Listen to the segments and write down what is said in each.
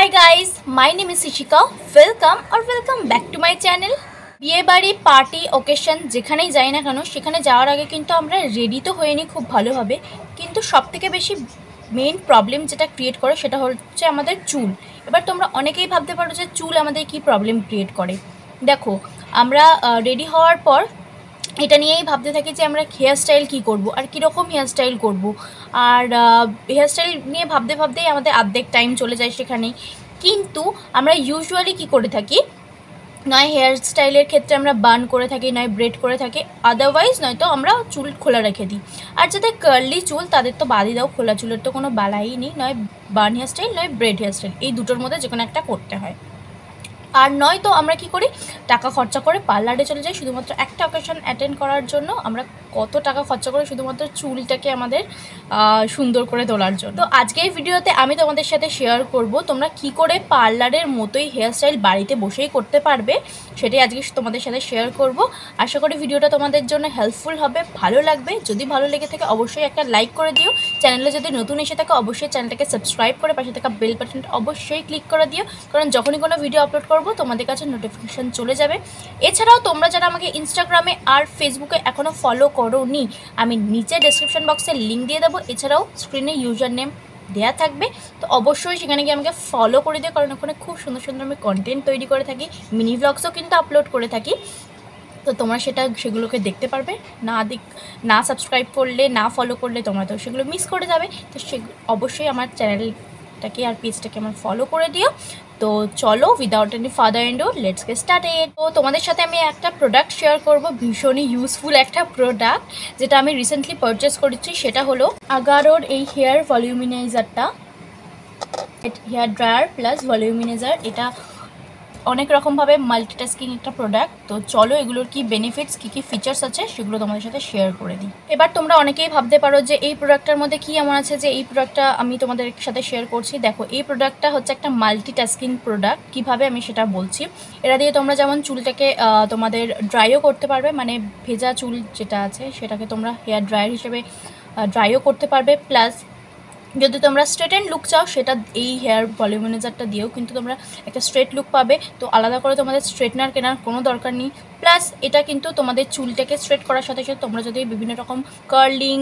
Hi guys, my name is Ishika. Welcome back to my channel. বিয়ে বাড়ি party occasion যেখানেই যাই না কেন সেখানে যাওয়ার আগে কিন্তু আমরা রেডি তো হয়ে নিই খুব ভালোভাবে, কিন্তু সবথেকে বেশি মেইন প্রবলেম যেটা ক্রিয়েট করে সেটা হচ্ছে আমাদের চুল। এবার তোমরা অনেকেই ভাবতে পারো যে চুল আমাদের কি প্রবলেম ক্রিয়েট করে। দেখো, আমরা রেডি হওয়ার পর এটা নিয়েই ভাবতে থাকি যে আমরা হেয়ার স্টাইল কী করবো আর কীরকম হেয়ার স্টাইল করবো, আর হেয়ার স্টাইল নিয়ে ভাবতেই আমাদের অর্ধেক টাইম চলে যায় সেখানেই। কিন্তু আমরা ইউজুয়ালি কী করে থাকি, নয় হেয়ার স্টাইলের ক্ষেত্রে আমরা বার্ন করে থাকি, নয় ব্রেড করে থাকি, আদারওয়াইজ নয়তো আমরা চুল খোলা রেখে দিই। আর যাদের কার্লি চুল তাদের তো বাদই দাও, খোলা চুলের তো কোনো বালাই নেই, নয় বার্ন হেয়ার স্টাইল নয় ব্রেড হেয়ার স্টাইল, এই দুটোর মধ্যে যে কোনো একটা করতে হয়। আর নয়তো আমরা কি করি, টাকা খরচা করে পার্লারে চলে যাই শুধুমাত্র একটা অকেশন অ্যাটেন্ড করার জন্য। আমরা কত টাকা খরচা করে শুধুমাত্র চুলটাকে আমাদের সুন্দর করে তোলার জন্য। তো আজকের ভিডিওতে আমি তোমাদের সাথে শেয়ার করব তোমরা কি করে পার্লারের মতোই হেয়ার স্টাইল বাড়িতে বসেই করতে পারবে, সেটাই আজকে তোমাদের সাথে শেয়ার করব। আশা করি ভিডিওটা তোমাদের জন্য হেল্পফুল হবে, ভালো লাগবে। যদি ভালো লেগে থাকে অবশ্যই একটা লাইক করে দিও। চ্যানেলে যদি নতুন এসে থাকে অবশ্যই চ্যানেলটাকে সাবস্ক্রাইব করে পাশে থাকা বেল বাটনটা অবশ্যই ক্লিক করে দিও, কারণ যখনই কোনো ভিডিও আপলোড করব তোমাদের কাছে নোটিফিকেশান চলে যাবে। এছাড়াও তোমরা যারা আমাকে ইনস্টাগ্রামে আর ফেসবুকে এখনও ফলো করোনি, আমি নিচে ডেসক্রিপশন বক্সে লিঙ্ক দিয়ে দেবো। এছাড়াও স্ক্রিনে ইউজার নেম দেওয়া থাকবে, তো অবশ্যই সেখানে গিয়ে আমাকে ফলো করে দিও, কারণ ওখানে খুব সুন্দর সুন্দর আমি কন্টেন্ট তৈরি করে থাকি, মিনি ব্লগসও কিন্তু আপলোড করে থাকি। তো তোমরা সেগুলোকে দেখতে পারবে। না সাবস্ক্রাইব করলে, না ফলো করলে তোমরা তো সেগুলো মিস করে যাবে। তো অবশ্যই আমার চ্যানেলটাকে আর পেজটাকে আমার ফলো করে দিও। তো চলো, without any father endo let's get started. তো তোমাদের সাথে আমি একটা প্রোডাক্ট শেয়ার করব, ভীষণই ইউজফুল একটা প্রোডাক্ট যেটা আমি রিসেন্টলি পারচেস করেছি। সেটা হলো আগারোর এই হেয়ার ভলিউমিনাইজারটা, হেয়ার ড্রায়ার প্লাস ভলিউমিনাইজার। এটা অনেক রকমভাবে মাল্টিটাস্কিং একটা প্রোডাক্ট। তো চলো এগুলোর কি বেনিফিটস, কী ফিচার্স আছে সেগুলো তোমাদের সাথে শেয়ার করে দিই। এবার তোমরা অনেকেই ভাবতে পারো যে এই প্রোডাক্টটার মধ্যে কী এমন আছে যে এই প্রোডাক্টটা আমি তোমাদের সাথে শেয়ার করছি। দেখো, এই প্রোডাক্টটা হচ্ছে একটা মাল্টিটাস্কিং প্রোডাক্ট। কীভাবে আমি সেটা বলছি। এটা দিয়ে তোমরা যেমন চুলটাকে তোমাদের ড্রাইও করতে পারবে, মানে ভেজা চুল যেটা আছে সেটাকে তোমরা হেয়ার ড্রায়ার হিসেবে ড্রাইও করতে পারবে, প্লাস যদি তোমরা স্ট্রেট অ্যান্ড লুক চাও সেটা এই হেয়ার ভলিউমিনাইজারটা দিয়েও কিন্তু তোমরা একটা স্ট্রেট লুক পাবে। তো আলাদা করে তোমাদের স্ট্রেটনার কেনার কোনো দরকার নেই। প্লাস এটা কিন্তু তোমাদের চুলটাকে স্ট্রেট করার সাথে সাথে তোমরা যদি বিভিন্ন রকম কার্লিং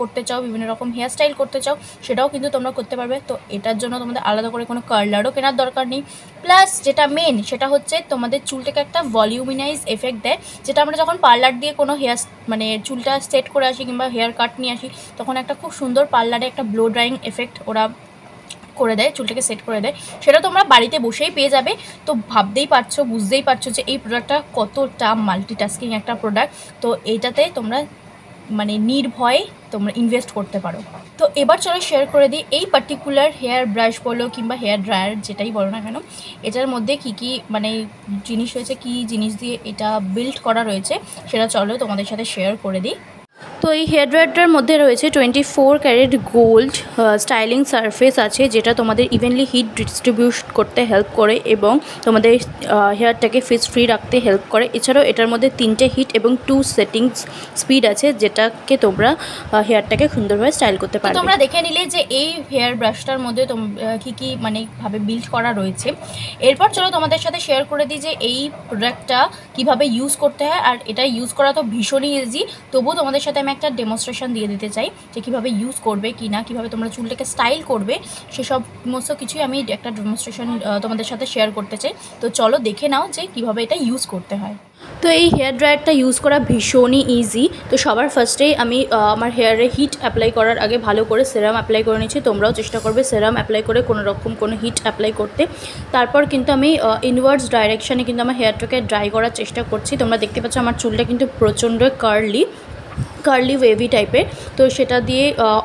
করতে চাও, বিভিন্ন রকম হেয়ার স্টাইল করতে চাও, সেটাও কিন্তু তোমরা করতে পারবে। তো এটার জন্য তোমাদের আলাদা করে কোনো কার্লারও কেনার দরকার নেই। প্লাস যেটা মেন সেটা হচ্ছে তোমাদের চুলটাকে একটা ভলিউমিনাইজ এফেক্ট দেয়, যেটা আমরা যখন পার্লার দিয়ে কোনো হেয়ার মানে চুলটা সেট করে আসি কিংবা হেয়ার কাট নিয়ে আসি, তখন একটা খুব সুন্দর পার্লারে একটা ব্লো ড্রাইং এফেক্ট ওরা করে দেয়, চুলটাকে সেট করে দেয়। সেটা তোমরা বাড়িতে বসেই পেয়ে যাবে। তো বুঝতেই পারছো যে এই প্রোডাক্টটা কতটা মাল্টিটাস্কিং একটা প্রোডাক্ট। তো এইটাতে তোমরা মানে নির্ভয়ে তোমরা ইনভেস্ট করতে পারো। তো এবার চলো শেয়ার করে দিই এই পার্টিকুলার হেয়ার ব্রাশ বলো কিংবা হেয়ার ড্রায়ার যেটাই বলো না কেন, এটার মধ্যে কী মানে জিনিস রয়েছে, কী জিনিস দিয়ে এটা বিল্ড করা রয়েছে সেটা চলো তোমাদের সাথে শেয়ার করে দিই। তো এই হেয়ার ড্রায়ারটার মধ্যে রয়েছে 24 ক্যারেট গোল্ড স্টাইলিং সারফেস আছে, যেটা তোমাদের ইভেনলি হিট ডিস্ট্রিবিউট করতে হেল্প করে এবং তোমাদের হেয়ারটাকে ফ্রি রাখতে হেল্প করে। এছাড়াও এটার মধ্যে 3টে হিট এবং 2 সেটিংস স্পিড আছে, যেটাকে তোমরা হেয়ারটাকে সুন্দরভাবে স্টাইল করতে পারো। তোমরা দেখে নিলে যে এই হেয়ার ব্রাশটার মধ্যে কী মানে ভাবে বিল্ড করা রয়েছে। এরপর চলো তোমাদের সাথে শেয়ার করে দিই যে এই প্রোডাক্টটা কীভাবে ইউজ করতে হয়। আর এটা ইউজ করা তো ভীষণই ইজি, তবুও তোমাদের সাথে আমি একটা ডেমনস্ট্রেশন দিয়ে দিতে চাই যে কীভাবে ইউজ করবে কি না, কীভাবে তোমরা চুলটাকে স্টাইল করবে, সেসব সমস্ত কিছুই আমি একটা ডেমনস্ট্রেশন তোমাদের সাথে শেয়ার করতে চাই। তো চলো দেখে নাও যে কীভাবে এটা ইউজ করতে হয়। তো এই হেয়ার ড্রায়ারটা ইউজ করা ভীষণই ইজি। তো সবার ফার্স্টেই আমি আমার হেয়ারে হিট অ্যাপ্লাই করার আগে ভালো করে সেরাম অ্যাপ্লাই করে নিচ্ছি। তোমরাও চেষ্টা করবে সেরাম অ্যাপ্লাই করে কোনো হিট অ্যাপ্লাই করতে। তারপর কিন্তু আমি ইনওয়ার্ডস ডাইরেকশানে কিন্তু আমার হেয়ারটাকে ড্রাই করার চেষ্টা করছি। তোমরা দেখতে পাচ্ছ আমার চুলটা কিন্তু প্রচণ্ড কার্লি ওয়েভি টাইপের। তো সেটা দিয়ে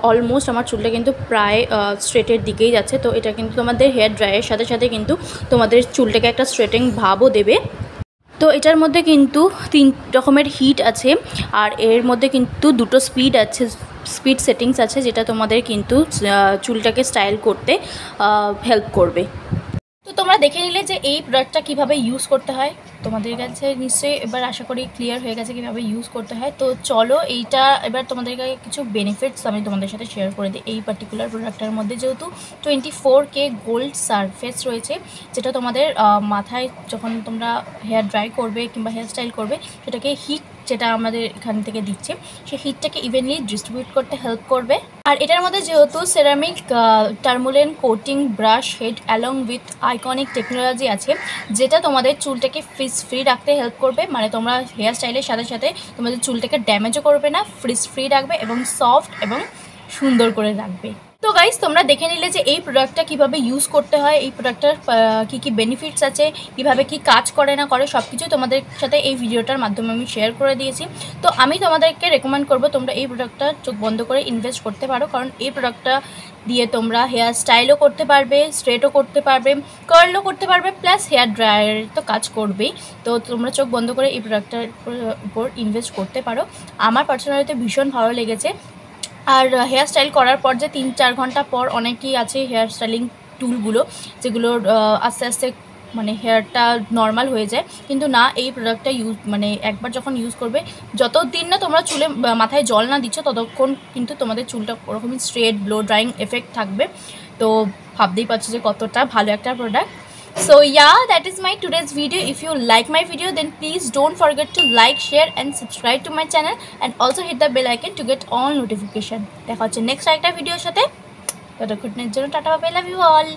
অলমোস্ট আমার চুলটা কিন্তু প্রায় স্ট্রেটের দিকেই যাচ্ছে। তো এটা কিন্তু তোমাদের হেয়ার ড্রাইয়ের সাথে সাথে কিন্তু তোমাদের চুলটাকে একটা স্ট্রেটিং ভাবও দেবে। তো এটার মধ্যে কিন্তু 3 রকমের হিট আছে, আর এর মধ্যে কিন্তু 2টো স্পিড সেটিংস আছে, যেটা তোমাদের কিন্তু চুলটাকে স্টাইল করতে হেল্প করবে। তো তোমরা দেখে নিলে যে এই প্রোডাক্টটা কীভাবে ইউজ করতে হয়। তোমাদের কাছে নিশ্চয়ই এবার আশা করি ক্লিয়ার হয়ে গেছে কীভাবে ইউজ করতে হয়। তো চলো এইটা এবার তোমাদের কাছে কিছু বেনিফিটস আমি তোমাদের সাথে শেয়ার করে দিই। এই পার্টিকুলার প্রোডাক্টটার মধ্যে যেহেতু 24K গোল্ড সারফেস রয়েছে, যেটা তোমাদের মাথায় যখন তোমরা হেয়ার ড্রাই করবে কিংবা হেয়ার স্টাইল করবে, সেটাকে হিট যেটা আমাদের এখান থেকে দিচ্ছে সেই হিটটাকে ইভেনলি ডিস্ট্রিবিউট করতে হেল্প করবে। আর এটার মধ্যে যেহেতু ceramic tourmaline coating brush head along with iconic technology আছে, যেটা তোমাদের চুলটাকে ফ্রিজ ফ্রি রাখতে হেল্প করবে। মানে তোমরা হেয়ার স্টাইলের সাথে সাথে তোমাদের চুলটাকে ড্যামেজও করবে না, ফ্রিজ ফ্রি রাখবে এবং সফট এবং সুন্দর করে রাখবে। তো গাইস, তোমরা দেখে নিলে যে এই প্রোডাক্টটা কীভাবে ইউজ করতে হয়, এই প্রোডাক্টটার কী কী বেনিফিটস আছে, কীভাবে কী কাজ করে না করে, সব কিছুই তোমাদের সাথে এই ভিডিওটার মাধ্যমে আমি শেয়ার করে দিয়েছি। তো আমি তোমাদেরকে রেকমেন্ড করবো তোমরা এই প্রোডাক্টটা চোখ বন্ধ করে ইনভেস্ট করতে পারো, কারণ এই প্রোডাক্টটা দিয়ে তোমরা হেয়ার স্টাইলও করতে পারবে, স্ট্রেটও করতে পারবে, কার্লও করতে পারবে, প্লাস হেয়ার ড্রায়ার তো কাজ করবেই। তো তোমরা চোখ বন্ধ করে এই প্রোডাক্টটার উপর ইনভেস্ট করতে পারো। আমার পার্সোনালিতে ভীষণ ভালো লেগেছে। আর হেয়ার স্টাইল করার পর যে 3-4 ঘন্টা পর অনেকেই আছে হেয়ার স্টাইলিং টুলগুলো যেগুলোর আস্তে আস্তে মানে হেয়ারটা নর্মাল হয়ে যায়, কিন্তু না, এই প্রোডাক্টটা মানে একবার যখন ইউজ করবে, যতদিন না তোমরা চুলে মাথায় জল না দিচ্ছ ততক্ষণ কিন্তু তোমাদের চুলটা ওরকমই স্ট্রেট ব্লো ড্রাইং এফেক্ট থাকবে। তো ভাবতেই পারছো যে কতটা ভালো একটা product. So yeah, that is my today's video. If you like my video, then please don't forget to like, share and subscribe to my channel, and also hit the bell icon to get all notification. দেখা হচ্ছে next একটা ভিডিওর সাথে। ততক্ষণের জন্য tata, bye, love you all.